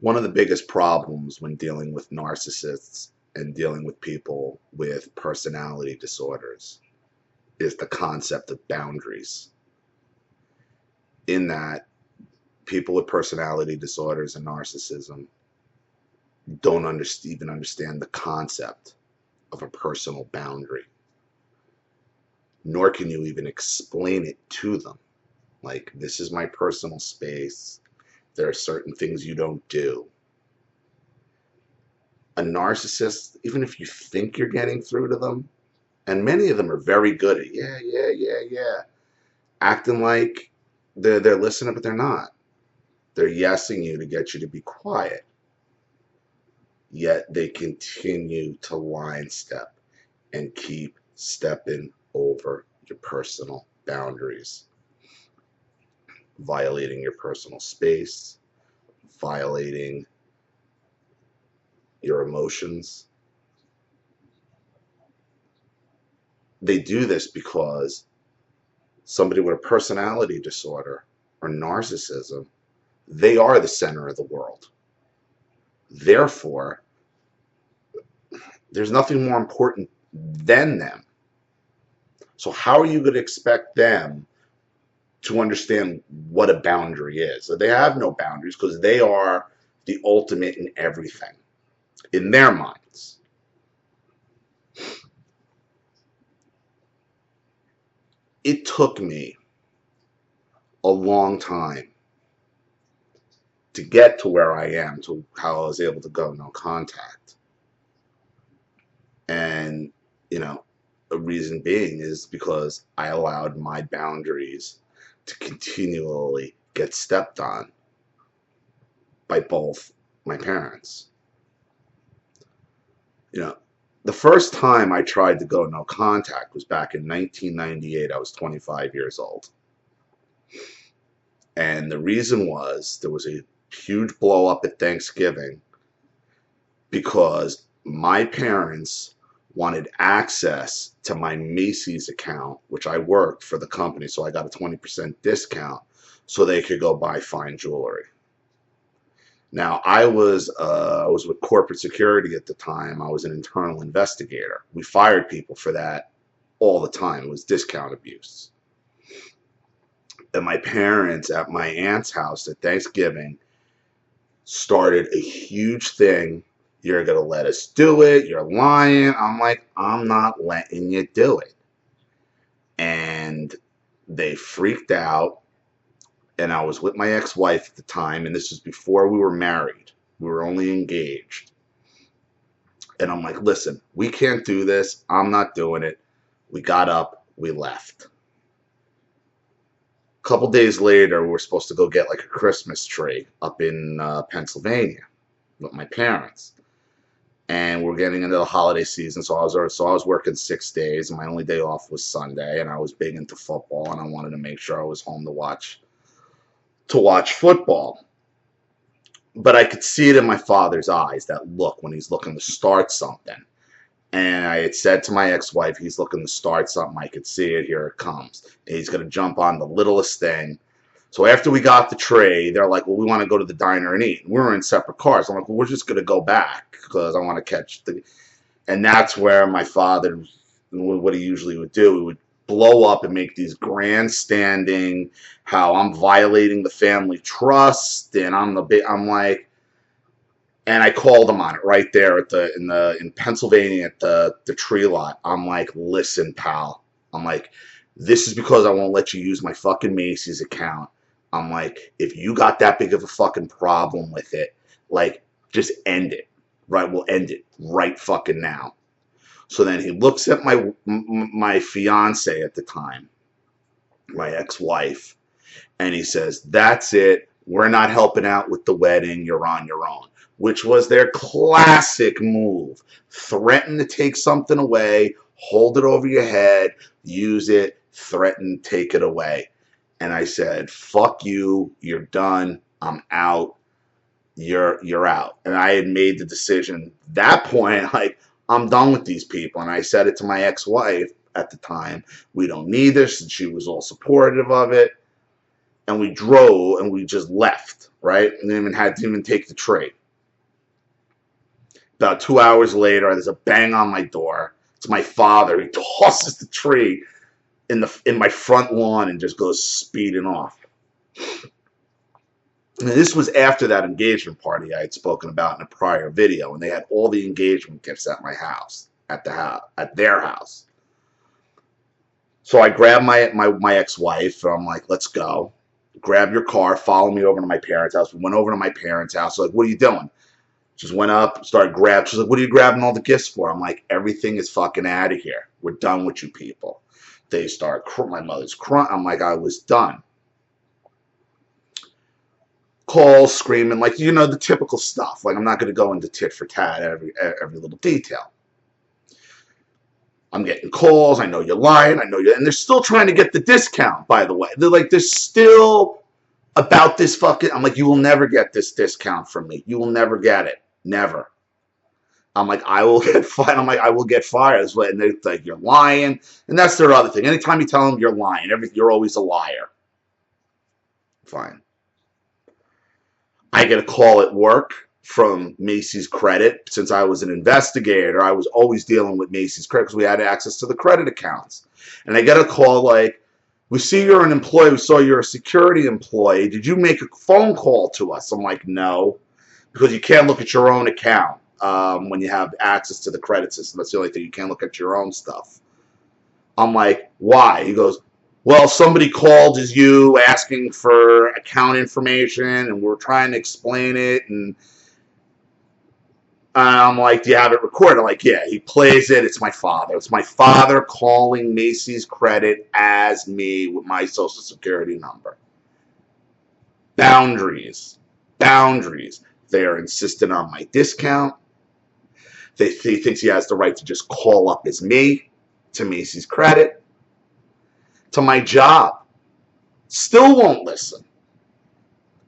One of the biggest problems when dealing with narcissists and dealing with people with personality disorders is the concept of boundaries. In that, people with personality disorders and narcissism don't even understand the concept of a personal boundary, nor can you even explain it to them. Like, this is my personal space. There are certain things you don't do. A narcissist, even if you think you're getting through to them, and many of them are very good at, yeah, acting like they're listening, but they're not. They're yesing you to get you to be quiet. Yet they continue to line step and keep stepping over your personal boundaries, violating your personal space, violating your emotions. They do this because somebody with a personality disorder or narcissism, they are the center of the world. Therefore, there's nothing more important than them. So how are you going to expect them to understand what a boundary is? So they have no boundaries because they are the ultimate in everything in their minds. It took me a long time to get to where I am, to how I was able to go no contact. And, a reason being is because I allowed my boundaries to continually get stepped on by both my parents. The first time I tried to go no contact was back in 1998. I was 25 years old. And the reason was there was a huge blow up at Thanksgiving because my parents wanted access to my Macy's account, which I worked for the company, so I got a 20% discount so they could go buy fine jewelry. Now, I was with corporate security at the time. I was an internal investigator. We fired people for that all the time. It was discount abuse. And my parents at my aunt's house at Thanksgiving started a huge thing. You're going to let us do it. You're lying. I'm like, I'm not letting you do it. And they freaked out. And I was with my ex-wife at the time, and this was before we were married. We were only engaged. And I'm like, listen, we can't do this. I'm not doing it. We got up. We left. A couple days later, we were supposed to go get like a Christmas tree up in Pennsylvania with my parents. And we're getting into the holiday season, so I was working 6 days, and my only day off was Sunday, and I was big into football, and I wanted to make sure I was home to watch football. But I could see it in my father's eyes, that look when he's looking to start something. And I had said to my ex-wife, he's looking to start something. I could see it. Here it comes. And he's going to jump on the littlest thing. So after we got the tray, they're like, well, we want to go to the diner and eat. And we were in separate cars. I'm like, well, we're just going to go back because I want to catch the... And that's where my father, what he usually would do, he would blow up and make these grandstanding, how I'm violating the family trust, and I'm like, and I called him on it right there in Pennsylvania at the tree lot. I'm like, listen, pal. I'm like, this is because I won't let you use my fucking Macy's account. I'm like, if you got that big of a fucking problem with it, like, just end it. Right? We'll end it right fucking now. So then he looks at my fiance at the time, my ex-wife, and he says, that's it. We're not helping out with the wedding. You're on your own. Which was their classic move. Threaten to take something away, hold it over your head, use it, threaten, take it away. And I said, fuck you, you're done, I'm out, you're out. And I had made the decision at that point, like, I'm done with these people. And I said it to my ex-wife at the time, we don't need this, and she was all supportive of it. and we drove and we just left, right? And didn't even take the tree. About 2 hours later, there's a bang on my door. It's my father. He tosses the tree in my front lawn and just goes speeding off. And this was after that engagement party I had spoken about in a prior video, and they had all the engagement gifts at my house, at their house. So I grabbed my ex-wife, and I'm like, let's go. Grab your car, follow me over to my parents' house. We went over to my parents' house. Like, what are you doing? Just went up, started grabbing. She's like, what are you grabbing all the gifts for? I'm like, everything is fucking out of here. We're done with you people. They start, my mother's crying. I'm like, I was done. Calls, screaming, like, you know, the typical stuff. Like, I'm not going to go into tit for tat every little detail. I'm getting calls. I know you're lying. I know you, and they're still trying to get the discount, by the way. They're still about this fucking, I'm like, you will never get this discount from me. You will never get it. Never. I'm like, I will get fired. I'm like, I will get fired. And they're like, you're lying. And that's their other thing. Anytime you tell them you're lying, you're always a liar. Fine. I get a call at work from Macy's Credit. Since I was an investigator, I was always dealing with Macy's Credit because we had access to the credit accounts. And I get a call like, we see you're an employee. We saw you're a security employee. Did you make a phone call to us? I'm like, no, because you can't look at your own account when you have access to the credit system. That's the only thing. You can't look at your own stuff. I'm like, why? He goes, well, somebody called as you asking for account information, and we're trying to explain it. And I'm like, do you have it recorded? I'm like, yeah. He plays it. It's my father. It's my father calling Macy's Credit as me with my social security number. Boundaries. Boundaries. They are insistent on my discount. He thinks he has the right to just call up as me to Macy's Credit, to my job. Still won't listen.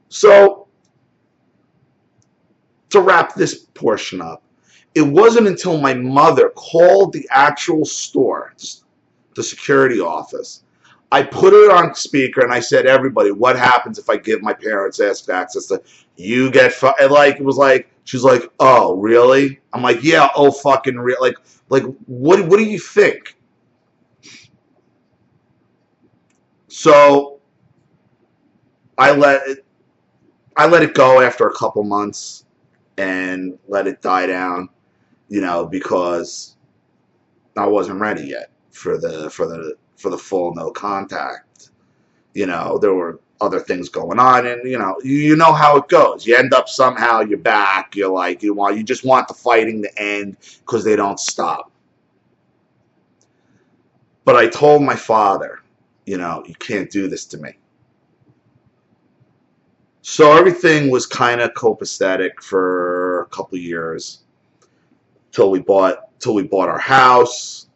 So, to wrap this portion up, it wasn't until my mother called the actual store, the security office, I put it on speaker and I said, everybody, what happens if I give my parents access to, you get, like, it was like, she's like, oh, really? I'm like, yeah, oh, fucking real. Like, what do you think? So, I let it go after a couple months and let it die down, you know, because I wasn't ready yet for the full no contact. You know, there were other things going on, and you know how it goes. You end up somehow, you're back. You're like, you just want the fighting to end because they don't stop. But I told my father, you can't do this to me. So everything was kind of copacetic for a couple of years till we bought our house,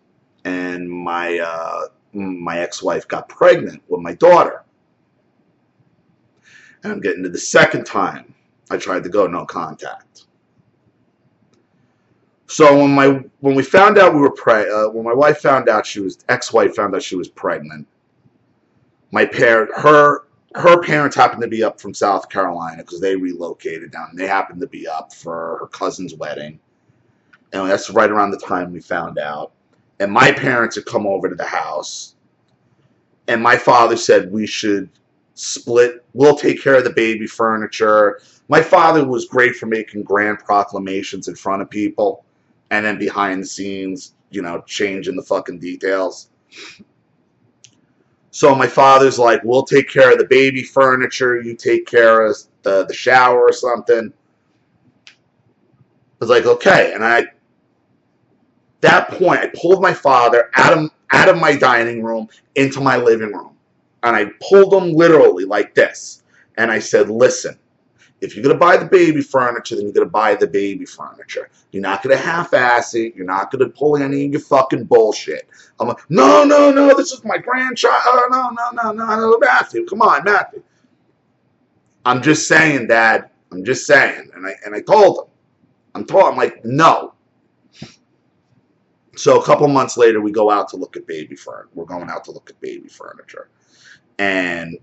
and my ex-wife got pregnant with my daughter. And I'm getting to the second time I tried to go no contact. So when we found out when my wife found out ex-wife found out she was pregnant, her parents happened to be up from South Carolina because they relocated down. They happened to be up for her cousin's wedding. And that's right around the time we found out. And my parents had come over to the house. And my father said we should split. We'll take care of the baby furniture. My father was great for making grand proclamations in front of people. And then behind the scenes, changing the fucking details. So my father's like, we'll take care of the baby furniture. You take care of the shower or something. I was like, okay. And at that point, I pulled my father out of my dining room into my living room. And I pulled him literally like this. And I said, listen, if you're going to buy the baby furniture, then you're going to buy the baby furniture. You're not going to half-ass it. You're not going to pull any of your fucking bullshit. I'm like, no, this is my grandchild. Oh, no, Matthew, come on, Matthew. I'm just saying, Dad. I'm just saying. And I told him. I'm like, no. So a couple months later, we go out to look at baby furniture. We're going out to look at baby furniture. And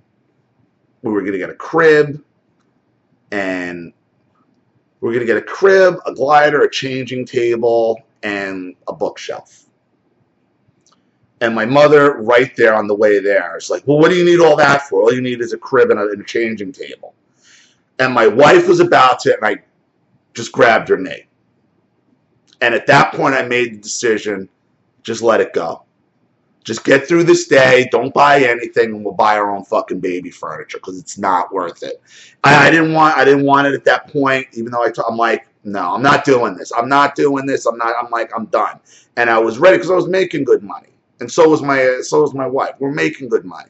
we were going to get a crib, and we're going to get a crib, a glider, a changing table, and a bookshelf. And my mother, right there on the way there, is like, well, what do you need all that for? All you need is a crib and a changing table. And my wife was about to, and I just grabbed her knee. And at that point, I made the decision, just let it go. Just get through this day. Don't buy anything, and we'll buy our own fucking baby furniture because it's not worth it. I didn't want it at that point. Even though I'm like, no, I'm not doing this. I'm not doing this. I'm like, I'm done. And I was ready because I was making good money, and so was my wife. We're making good money.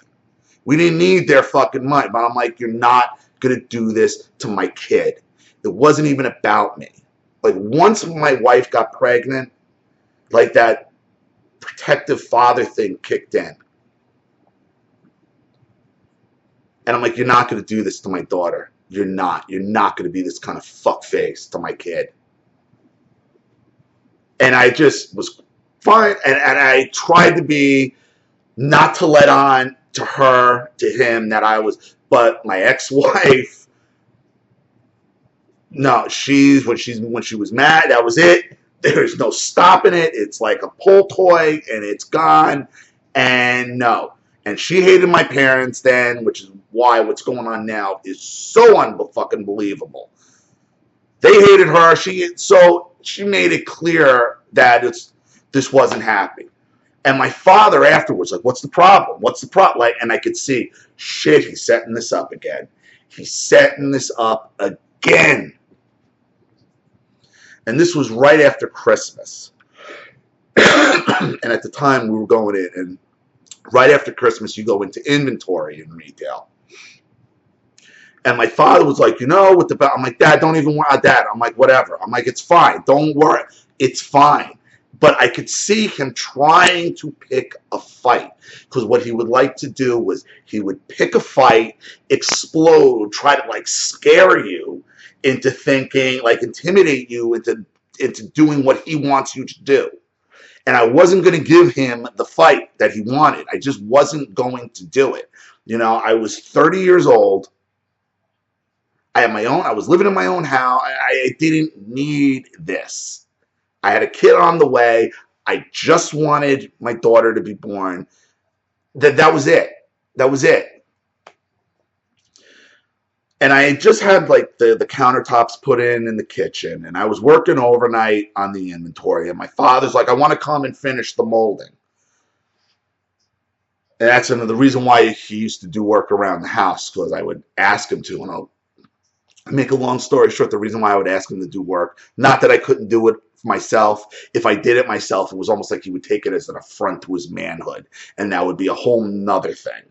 We didn't need their fucking money, but I'm like, you're not gonna do this to my kid. It wasn't even about me. Like once my wife got pregnant, like that protective father thing kicked in. And I'm like, you're not going to do this to my daughter. You're not. You're not going to be this kind of fuckface to my kid. And I just was fine. And I tried to be, not to let on to her, to him, that I was, but my ex-wife, no, when she was mad, that was it. There's no stopping it. It's like a pull toy, and it's gone. And no. And she hated my parents then, which is why what's going on now is so unfucking believable. They hated her. So she made it clear that this wasn't happy. And my father afterwards, like, what's the problem? What's the problem? Like, and I could see, shit, he's setting this up again. He's setting this up again. And this was right after Christmas. And at the time we were going in, and right after Christmas you go into inventory in retail. And my father was like, I'm like, Dad, don't even worry, Dad. I'm like, whatever. I'm like, it's fine. Don't worry. It's fine. But I could see him trying to pick a fight. Because what he would like to do was he would pick a fight, explode, try to like scare you into thinking, like intimidate you into doing what he wants you to do. And I wasn't going to give him the fight that he wanted. I just wasn't going to do it. I was 30 years old. I was living in my own house. I didn't need this. I had a kid on the way. I just wanted my daughter to be born. That was it. That was it. And I just had like the countertops put in the kitchen, and I was working overnight on the inventory, and my father's like, I want to come and finish the molding. And that's the reason why he used to do work around the house, because I would ask him to. And I'll make a long story short, the reason why I would ask him to do work, not that I couldn't do it myself. If I did it myself, it was almost like he would take it as an affront to his manhood, and that would be a whole nother thing.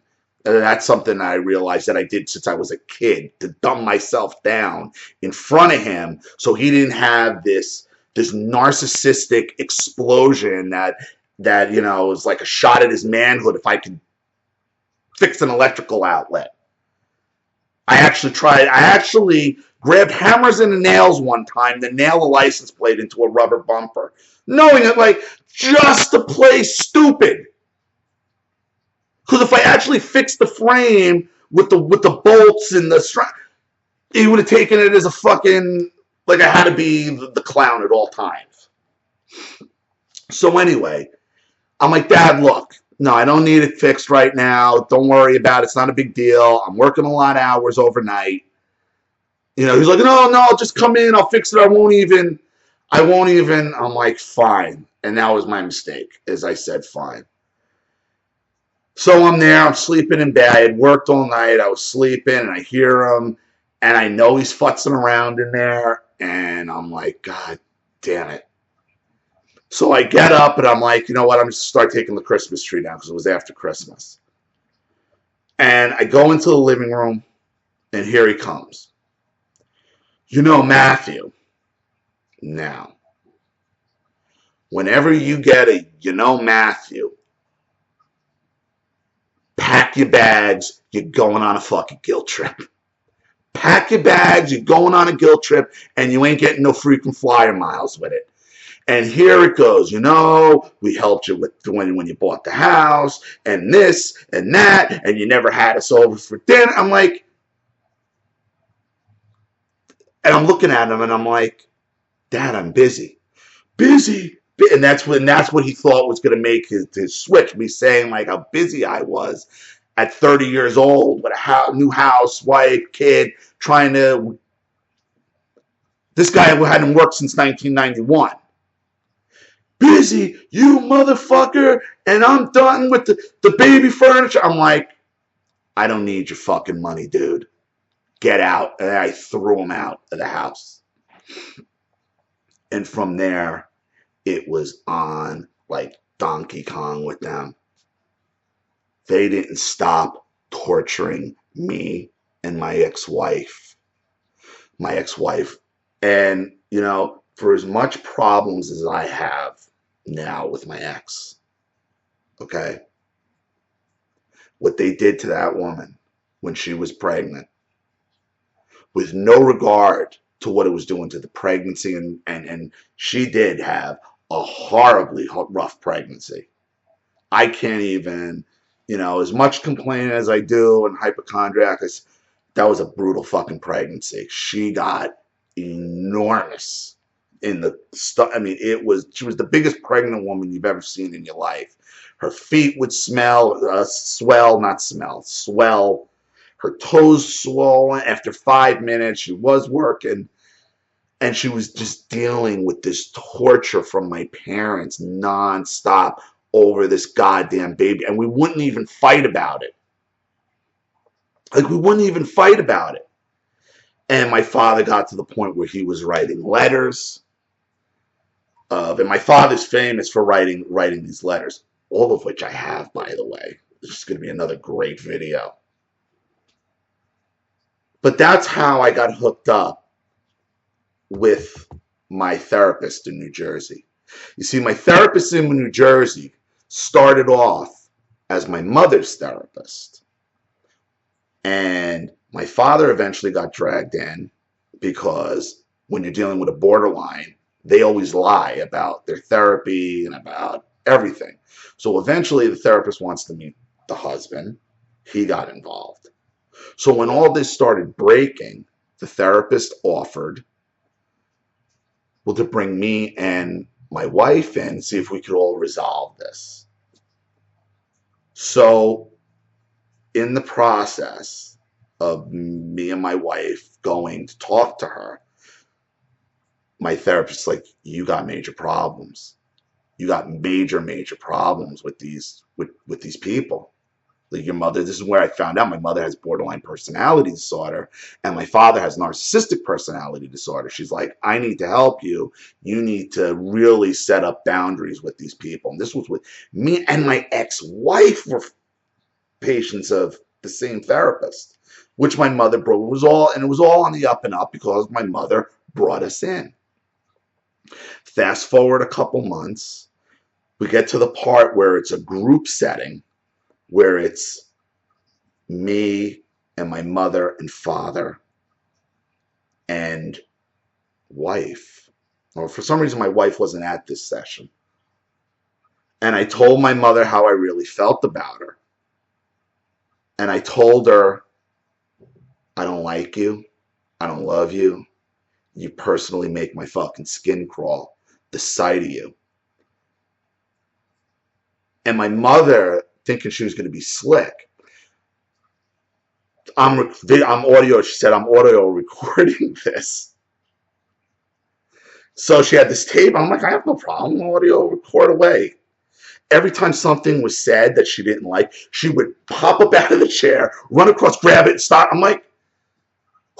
And that's something I realized that I did since I was a kid, to dumb myself down in front of him so he didn't have this narcissistic explosion that was like a shot at his manhood if I could fix an electrical outlet. I actually grabbed hammers and nails one time to nail a license plate into a rubber bumper, knowing it, like, just to play stupid. Because if I actually fixed the frame with the bolts and the strap, he would have taken it as a fucking, like I had to be the clown at all times. So anyway, I'm like, Dad, look, no, I don't need it fixed right now. Don't worry about it. It's not a big deal. I'm working a lot of hours overnight. He's like, no, just come in. I'll fix it. I won't even. I'm like, fine. And that was my mistake, as I said, fine. So I'm there, I'm sleeping in bed. I had worked all night, I was sleeping, and I hear him, and I know he's futzing around in there, and I'm like, God damn it. So I get up, and I'm like, you know what, I'm just start taking the Christmas tree down, because it was after Christmas. And I go into the living room, and here he comes. Matthew. Now, whenever you get a Matthew, pack your bags, you're going on a fucking guilt trip. Pack your bags, you're going on a guilt trip, and you ain't getting no freaking flyer miles with it. And here it goes, we helped you with when you bought the house, and this, and that, and you never had us over for dinner. I'm like, And I'm looking at him and I'm like, Dad, I'm busy. Busy. And that's what he thought was going to make his switch. Me saying like how busy I was at 30 years old with a new house, wife, kid, trying to. This guy hadn't worked since 1991. Busy, you motherfucker, and I'm done with the baby furniture. I'm like, I don't need your fucking money, dude. Get out. And I threw him out of the house. And from there, it was on like Donkey Kong with them. They didn't stop torturing me and my ex-wife. And, you know, for as much problems as I have now with my ex, okay, what they did to that woman when she was pregnant, with no regard to what it was doing to the pregnancy, and she did have a horribly rough pregnancy. I can't even, you know, as much complaining as I do and hypochondriac, that was a brutal fucking pregnancy. She got enormous in the stuff. I mean, she was the biggest pregnant woman you've ever seen in your life. Her feet would swell. Her toes swollen. After 5 minutes, she was working. And she was just dealing with this torture from my parents nonstop over this goddamn baby. And we wouldn't even fight about it. Like, we wouldn't even fight about it. And my father got to the point where he was writing letters. And my father's famous for writing these letters, all of which I have, by the way. This is going to be another great video. But that's how I got hooked up with my therapist in New Jersey. You see, my therapist in New Jersey started off as my mother's therapist. And my father eventually got dragged in because when you're dealing with a borderline, they always lie about their therapy and about everything. So eventually the therapist wants to meet the husband. He got involved. So when all this started breaking, the therapist offered, well, to bring me and my wife in, see if we could all resolve this. So in the process of me and my wife going to talk to her, my therapist's like, you got major problems. You got major problems with these people. Like your mother, this is where I found out my mother has borderline personality disorder and my father has narcissistic personality disorder. She's like, I need to help you. You need to really set up boundaries with these people. And this was with me and my ex-wife were patients of the same therapist, which my mother brought. It was all on the up and up because my mother brought us in. Fast forward a couple months, we get to the part where it's a group setting, where it's me and my mother and father and wife. Or for some reason, my wife wasn't at this session. And I told my mother how I really felt about her. And I told her, I don't like you. I don't love you. You personally make my fucking skin crawl, the sight of you. And my mother, thinking she was going to be slick, she said, I'm audio recording this. So she had this tape. I'm like, I have no problem. Audio record away. Every time something was said that she didn't like, she would pop up out of the chair, run across, grab it, and stop. I'm like,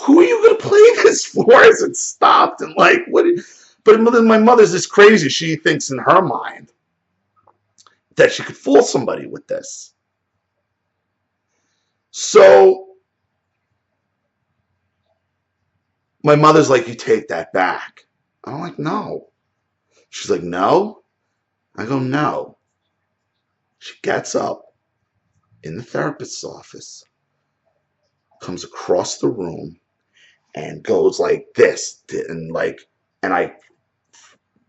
who are you going to play this for? As it stopped. And like, what? But my mother's this crazy. She thinks in her mind that she could fool somebody with this. So my mother's like, you take that back. I'm like, no. She's like, no? I go, no. She gets up in the therapist's office, comes across the room, and goes like this. And I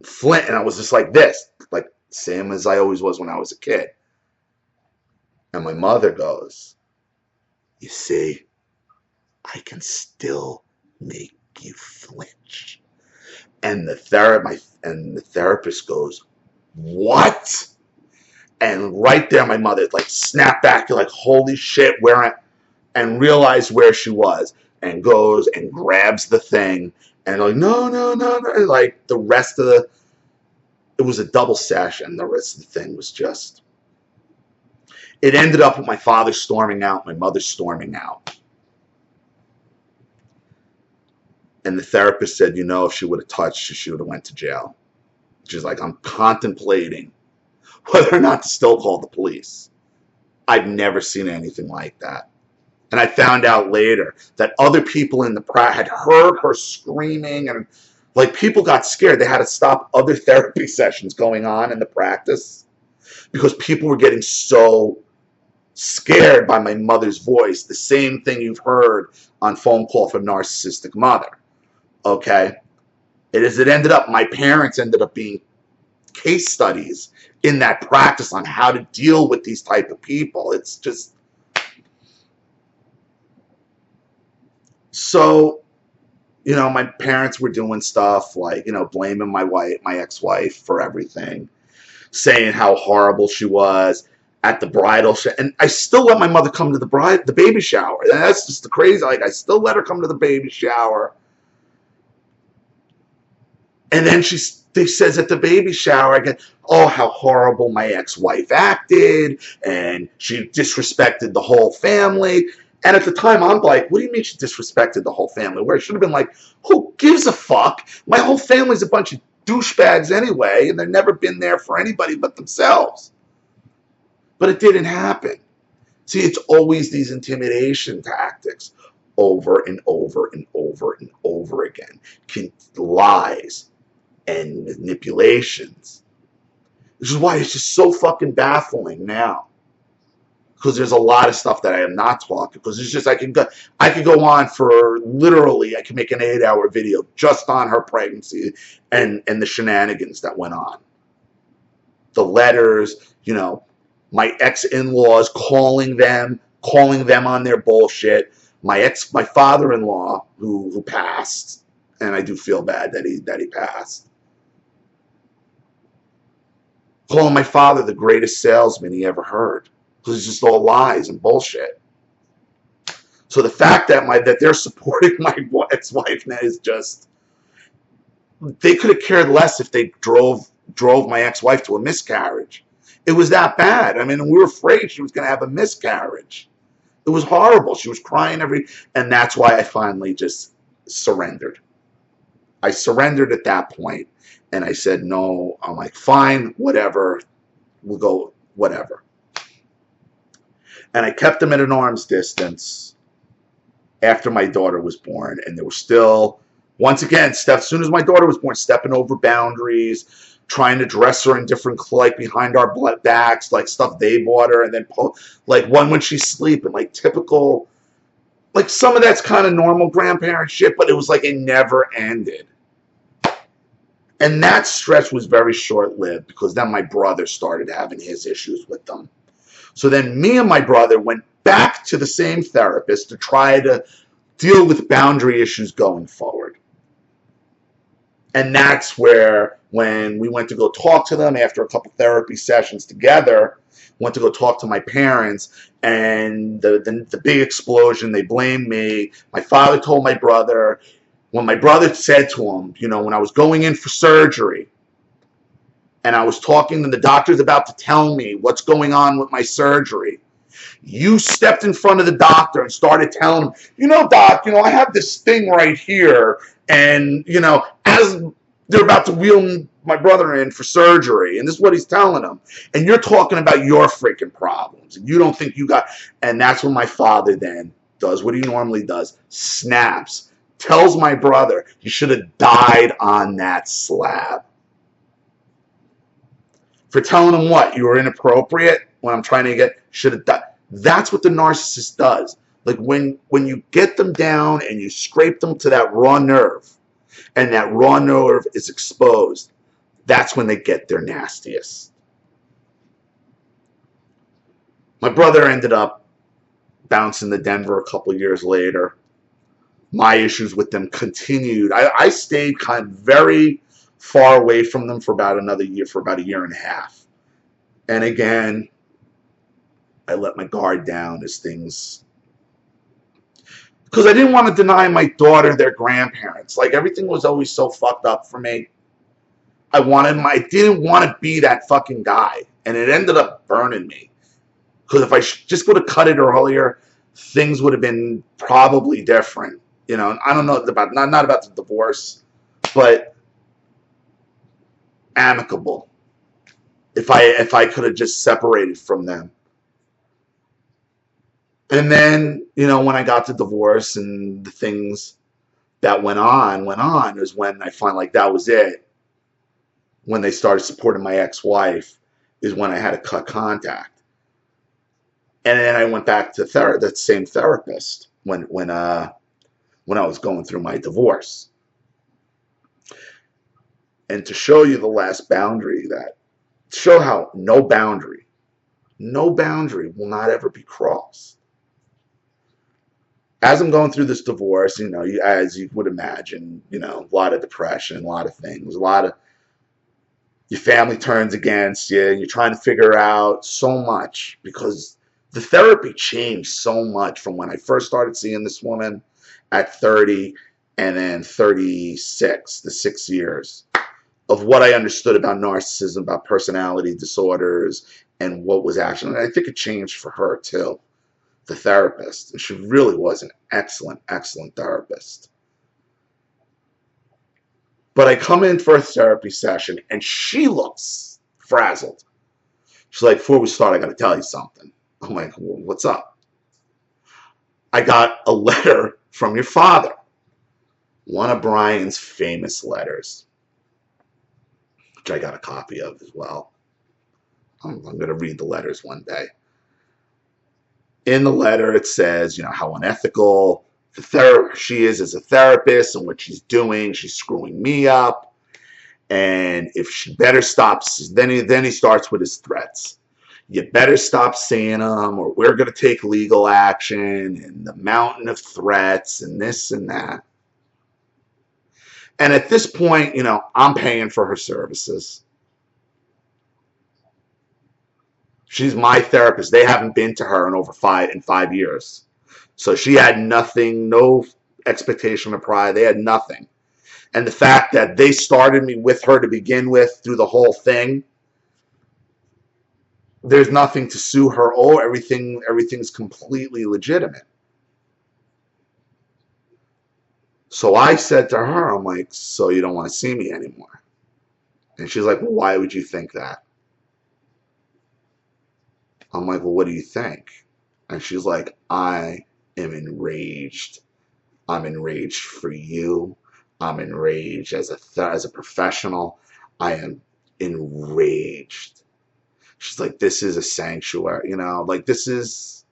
flint, and I was just like this, like same as I always was when I was a kid. And my mother goes, you see, I can still make you flinch. And the therapist goes, what? And right there, my mother like snapped back, like, holy shit, and realized where she was, and goes and grabs the thing, and like, no, no, no, no. Like the rest of it was a double session. The rest of the thing was just, it ended up with my father storming out, my mother storming out. And the therapist said, if she would have touched you, she would have went to jail. She's like, I'm contemplating whether or not to still call the police. I've never seen anything like that. And I found out later that other people in the practice had heard her screaming, and like people got scared. They had to stop other therapy sessions going on in the practice because people were getting so scared by my mother's voice. The same thing you've heard on Phone Call from Narcissistic Mother. Okay? It ended up, my parents ended up being case studies in that practice on how to deal with these type of people. It's just, so, my parents were doing stuff like, blaming my ex-wife for everything, saying how horrible she was at the bridal shower. And I still let my mother come to the baby shower. And that's just the crazy. Like, I still let her come to the baby shower. And then they says at the baby shower again, oh, how horrible my ex-wife acted, and she disrespected the whole family. And at the time, I'm like, what do you mean she disrespected the whole family? Where it should have been like, who gives a fuck? My whole family's a bunch of douchebags anyway, and they've never been there for anybody but themselves. But it didn't happen. See, it's always these intimidation tactics over and over and over and over again. Lies and manipulations. Which is why it's just so fucking baffling now. Because there's a lot of stuff that I am not talking. Because it's just, I could go on for literally, I can make an 8-hour video just on her pregnancy and the shenanigans that went on. The letters, my ex-in-laws calling them on their bullshit. My father-in-law who passed, and I do feel bad that he passed. Calling my father the greatest salesman he ever heard. Because it's just all lies and bullshit. So the fact that they're supporting my ex-wife now is just, they could have cared less if they drove my ex-wife to a miscarriage. It was that bad. I mean, we were afraid she was going to have a miscarriage. It was horrible. She was crying and that's why I finally just surrendered. I surrendered at that point, and I said, no, I'm like, fine, whatever, we'll go, whatever. And I kept them at an arm's distance after my daughter was born, and they were still, once again, as soon as my daughter was born, stepping over boundaries, trying to dress her in different, like behind our backs, like stuff they bought her, and then like one when she's sleeping, like typical, like some of that's kind of normal grandparent shit, but it was like it never ended. And that stretch was very short-lived because then my brother started having his issues with them. So then me and my brother went back to the same therapist to try to deal with boundary issues going forward. And that's where, when we went to go talk to them after a couple therapy sessions together, went to go talk to my parents, and the big explosion, they blamed me. My father told my brother, when my brother said to him, when I was going in for surgery, and I was talking to the doctor's about to tell me what's going on with my surgery, you stepped in front of the doctor and started telling him, doc, I have this thing right here, and, as they're about to wheel my brother in for surgery, and this is what he's telling him, and you're talking about your freaking problems, and you don't think you got, and that's when my father then does what he normally does, snaps, tells my brother, you should have died on that slab. For telling him what? You were inappropriate when I'm trying to should have died. That's what the narcissist does. Like when you get them down and you scrape them to that raw nerve, and that raw nerve is exposed, that's when they get their nastiest. My brother ended up bouncing to Denver a couple years later. my issues with them continued. I stayed kind of very far away from them for about another year, for about a year and a half. And again, I let my guard down as things, because I didn't want to deny my daughter their grandparents. Like, everything was always so fucked up for me. I didn't want to be that fucking guy. And it ended up burning me. Because if I just would have cut it earlier, things would have been probably different. You know, I don't know about, not about the divorce, but amicable. If I could have just separated from them. And then, you know, when I got the divorce and the things that went on is when I find like that was it. When they started supporting my ex-wife is when I had to cut contact. And then I went back to that same therapist when I was going through my divorce. And to show you the last boundary, show how no boundary will not ever be crossed. As I'm going through this divorce, you know, as you would imagine, you know, a lot of depression, a lot of things, a lot of your family turns against you, and you're trying to figure out so much, because the therapy changed so much from when I first started seeing this woman at 30 and then 36, the 6 years of what I understood about narcissism, about personality disorders, and what was actually, and I think it changed for her too, the therapist. And she really was an excellent, excellent therapist. But I come in for a therapy session and she looks frazzled. She's like, before we start, I got to tell you something. I'm like, well, what's up? I got a letter from your father. One of Brian's famous letters, which I got a copy of as well. I'm going to read the letters one day. In the letter, it says, you know, how unethical she is as a therapist and what she's doing. She's screwing me up. And if she better stops, then he starts with his threats. You better stop seeing them, or we're going to take legal action, and the mountain of threats and this and that. And at this point, you know, I'm paying for her services. She's my therapist. They haven't been to her in 5 years. So she had nothing, no expectation of pride. They had nothing. And the fact that they started me with her to begin with through the whole thing, there's nothing to sue her. Oh, everything's completely legitimate. So I said to her, I'm like, so you don't want to see me anymore? And she's like, well, why would you think that? I'm like, well, what do you think? And she's like, I am enraged. I'm enraged for you. I'm enraged as a professional. I am enraged. She's like, this is a sanctuary, you know, like this is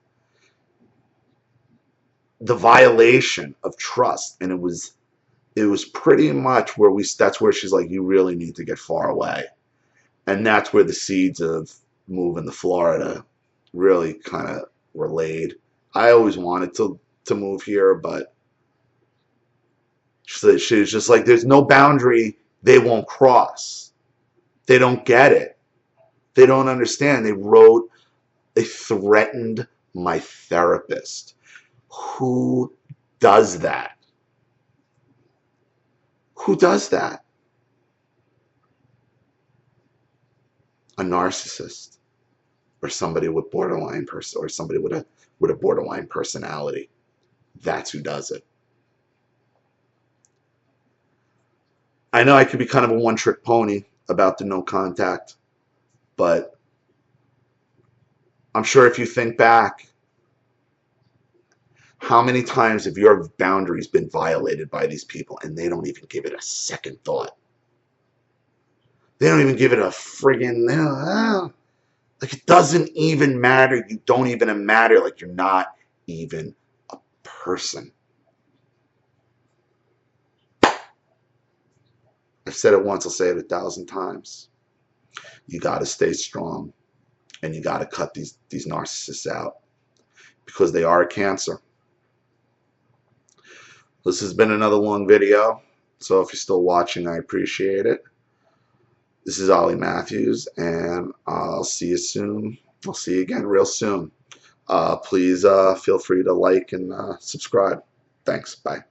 the violation of trust. And it was pretty much where that's where she's like, you really need to get far away. And that's where the seeds of moving to Florida really kind of were laid. I always wanted to move here, but she was just like, there's no boundary they won't cross. They don't get it. They don't understand. They threatened my therapist. Who does that? Who does that? A narcissist, or somebody with borderline or somebody with a borderline personality. That's who does it. I know I could be kind of a one-trick pony about the no contact, but I'm sure if you think back, how many times have your boundaries been violated by these people and they don't even give it a second thought? They don't even give it a friggin', like it doesn't even matter. You don't even matter. Like you're not even a person. I've said it once, I'll say it 1,000 times. You got to stay strong, and you got to cut these narcissists out, because they are a cancer. This has been another long video, so if you're still watching, I appreciate it. This is Ollie Matthews, and I'll see you soon. I'll see you again real soon. Please feel free to like and subscribe. Thanks. Bye.